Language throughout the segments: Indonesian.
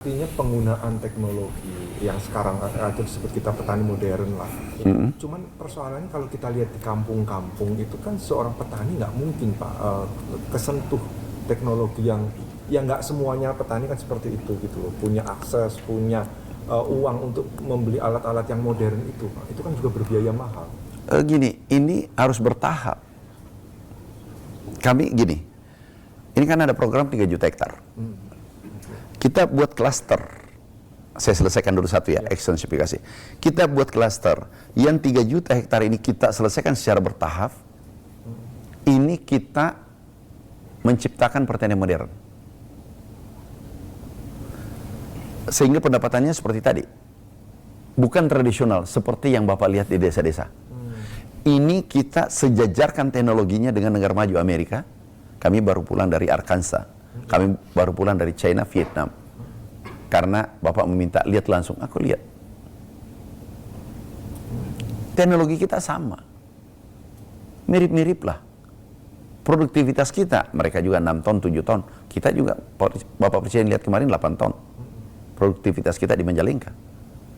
Artinya penggunaan teknologi yang sekarang itu disebut kita petani modern lah. Cuman persoalannya kalau kita lihat di kampung-kampung itu kan seorang petani nggak mungkin Pak kesentuh teknologi yang ya nggak semuanya petani kan seperti itu gitu loh. Punya akses, punya uang untuk membeli alat-alat yang modern itu Pak. Itu kan juga berbiaya mahal. Gini, ini harus bertahap. Kami gini, ini kan ada program 3 juta hektar. Kita buat klaster. Saya selesaikan dulu satu ya, ekstensifikasi. Kita buat klaster. Yang 3 juta hektar ini kita selesaikan secara bertahap. Ini kita menciptakan pertanian modern. Sehingga pendapatannya seperti tadi. Bukan tradisional, seperti yang Bapak lihat di desa-desa. Ini kita sejajarkan teknologinya dengan negara maju Amerika. Kami baru pulang dari Arkansas. Kami baru pulang dari China, Vietnam. Karena Bapak meminta lihat langsung, aku lihat. Teknologi kita sama. Mirip-mirip lah. Produktivitas kita, mereka juga 6 ton, 7 ton. Kita juga, Bapak Presiden lihat kemarin 8 ton. Produktivitas kita di Majalengka.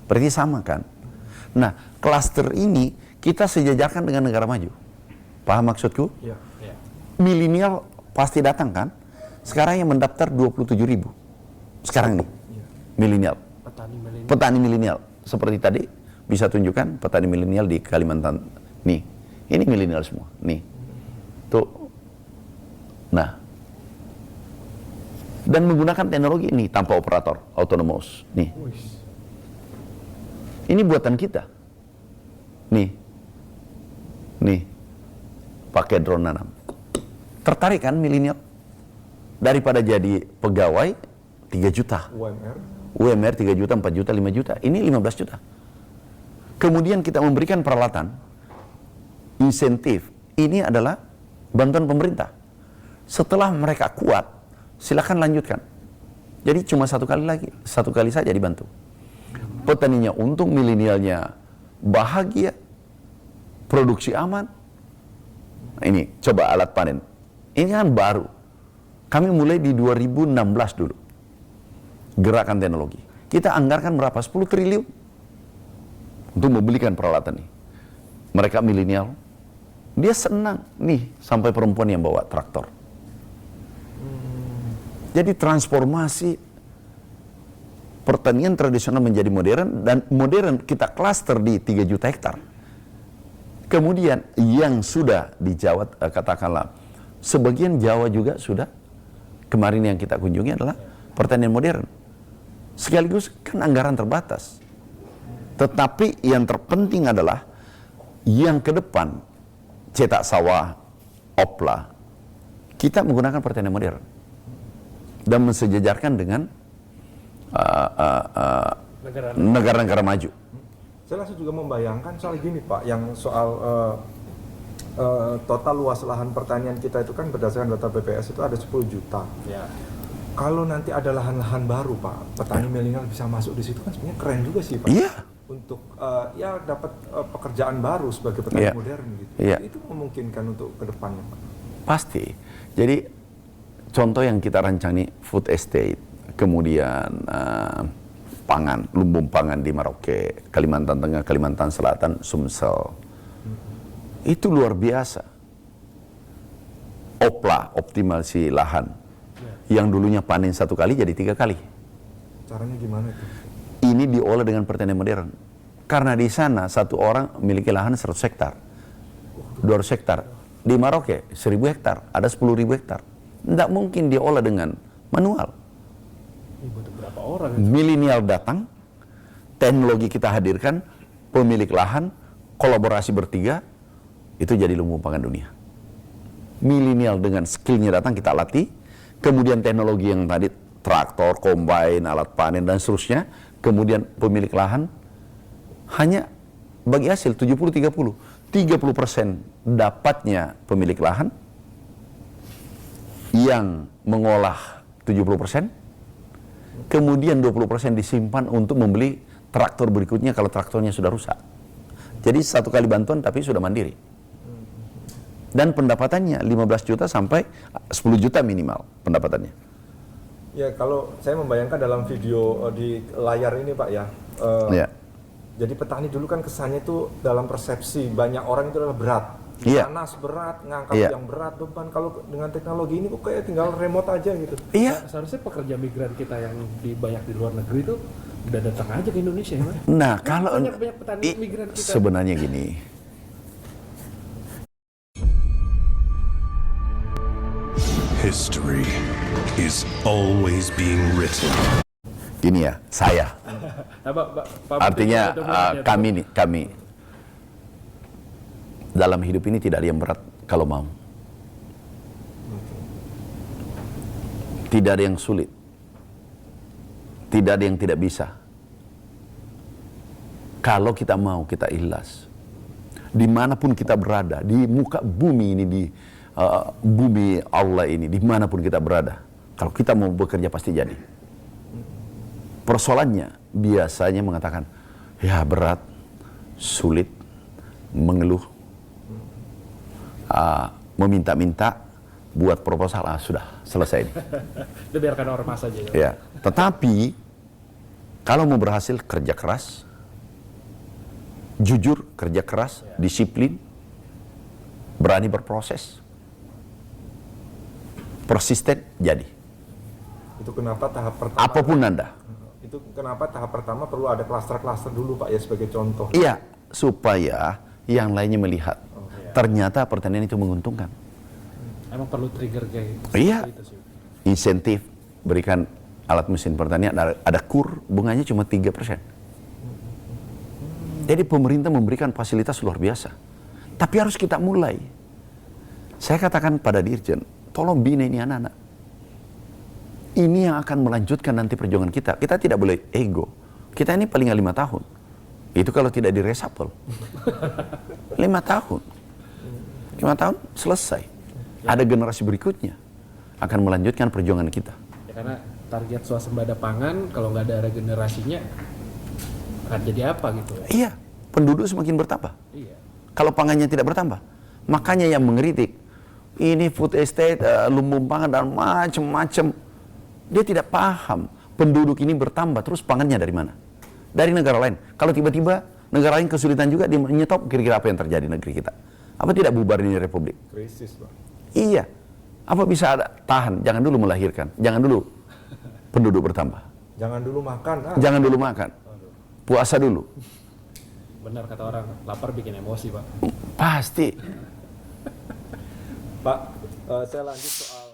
Berarti sama kan? Nah, klaster ini kita sejajarkan dengan negara maju. Paham maksudku? Ya. Milenial pasti datang kan? Sekarang yang mendaftar 27.000. Sekarang nih, milenial. Petani milenial. Seperti tadi, bisa tunjukkan petani milenial di Kalimantan. Nih, ini milenial semua. Nih, tuh. Nah, dan menggunakan teknologi ini tanpa operator, autonomous. Nih, ini buatan kita. Nih, pakai drone nanam. Tertarik kan milenial? Daripada jadi pegawai 3 juta. UMR 3 juta, 4 juta, 5 juta. Ini 15 juta. Kemudian kita memberikan peralatan, insentif. Ini adalah bantuan pemerintah. Setelah mereka kuat, silakan lanjutkan. Jadi cuma satu kali saja dibantu. Petaninya untung, milenialnya bahagia, produksi aman. Ini coba alat panen. Ini kan baru. Kami mulai di 2016 dulu. Gerakan teknologi. Kita anggarkan berapa? 10 triliun. Untuk membelikan peralatan ini. Mereka milenial. Dia senang. Nih, sampai perempuan yang bawa traktor. Jadi transformasi pertanian tradisional menjadi modern. Dan modern kita klaster di 3 juta hektar. Kemudian yang sudah di Jawa, katakanlah, sebagian Jawa juga sudah. Kemarin yang kita kunjungi adalah pertanian modern. Sekaligus kan anggaran terbatas. Tetapi yang terpenting adalah yang ke depan, cetak sawah, opla, kita menggunakan pertanian modern. Dan mensejajarkan dengan negara-negara maju. Saya langsung juga membayangkan soal gini Pak, yang soal total luas lahan pertanian kita itu kan berdasarkan data BPS itu ada 10 juta. Ya. Kalau nanti ada lahan-lahan baru Pak, petani milenial bisa masuk di situ kan sebenarnya keren juga sih Pak. Iya. Untuk ya dapat pekerjaan baru sebagai petani modern gitu. Itu memungkinkan untuk ke depannya Pak. Pasti. Jadi contoh yang kita rancang nih food estate, kemudian pangan, lumbung pangan di Merauke, Kalimantan Tengah, Kalimantan Selatan, Sumsel. Itu luar biasa. Opla, optimasi lahan. Yang dulunya panen 1 kali jadi 3 kali. Caranya gimana itu? Ini diolah dengan pertanian modern. Karena di sana satu orang memiliki lahan 100 hektar. 200 hektar. Di Merauke 1.000 hektar, ada 10.000 hektar. Tidak mungkin diolah dengan manual. Berapa orang? Milenial datang, teknologi kita hadirkan, pemilik lahan, kolaborasi bertiga, itu jadi lumbung pangan dunia. Milenial dengan skillnya datang kita latih, kemudian teknologi yang tadi traktor, combine, alat panen dan seterusnya, kemudian pemilik lahan hanya bagi hasil 70-30. 30% dapatnya pemilik lahan, yang mengolah 70%, kemudian 20% disimpan untuk membeli traktor berikutnya kalau traktornya sudah rusak. Jadi 1 kali bantuan tapi sudah mandiri. Dan pendapatannya 15 juta sampai 10 juta minimal pendapatannya. Ya, kalau saya membayangkan dalam video di layar ini Pak ya, Ya. jadi petani dulu kan kesannya itu dalam persepsi banyak orang itu adalah berat. Iya. Panas berat, ngangkat Iya. yang berat, beban. Kalau dengan teknologi ini kok kayak tinggal remote aja gitu. Iya. Seharusnya pekerja migran kita yang banyak di luar negeri itu udah datang aja ke Indonesia ya, Mas? Nah, kalau banyak petani migran kita. sebenarnya gini. History is always being written. Gini ya, saya. Nah, Pak Artinya Budi, ada kami dalam hidup ini tidak ada yang berat kalau mau. Tidak ada yang sulit. Tidak ada yang tidak bisa. Kalau kita mau, kita ikhlas. Dimanapun kita berada, di muka bumi ini, di bumi Allah ini, dimanapun kita berada, kalau kita mau bekerja pasti jadi. Persoalannya biasanya mengatakan, ya berat, sulit, mengeluh, meminta-minta, buat proposal, sudah selesai. Udah biarkan ormas aja. Ya, tetapi kalau mau berhasil kerja keras, jujur, kerja keras, disiplin, berani berproses, persisten, jadi. Itu kenapa tahap pertama. Apapun Anda. Itu kenapa tahap pertama perlu ada klaster-klaster dulu Pak ya sebagai contoh. Iya, supaya yang lainnya melihat. Ternyata pertanian itu menguntungkan. Emang perlu trigger kayak Iya. gitu sih. Insentif, berikan alat mesin pertanian, ada kur, bunganya cuma 3%. Jadi pemerintah memberikan fasilitas luar biasa. Tapi harus kita mulai. Saya katakan pada Dirjen, tolong bina ini anak-anak. Ini yang akan melanjutkan nanti perjuangan kita. Kita tidak boleh ego. Kita ini paling 5 tahun. Itu kalau tidak di reshuffle. 5 tahun. 5 tahun selesai. Ada generasi berikutnya akan melanjutkan perjuangan kita. Ya, karena target swasembada pangan kalau nggak ada regenerasinya akan jadi apa gitu ya? Iya, penduduk semakin bertambah. Iya. Kalau pangannya tidak bertambah, makanya yang mengkritik ini food estate, lumbung pangan dan macam-macam, dia tidak paham penduduk ini bertambah terus pangannya dari mana? Dari negara lain. Kalau tiba-tiba negara lain kesulitan juga, dia menyetop, kira-kira apa yang terjadi negeri kita? Apa tidak bubar ini republik? Krisis Pak. Iya. Apa bisa ada? Tahan, jangan dulu melahirkan, jangan dulu penduduk bertambah. Jangan dulu makan. Jangan dulu makan. Puasa dulu. Benar kata orang, lapar bikin emosi, Pak. Pasti. Pak, saya lanjut soal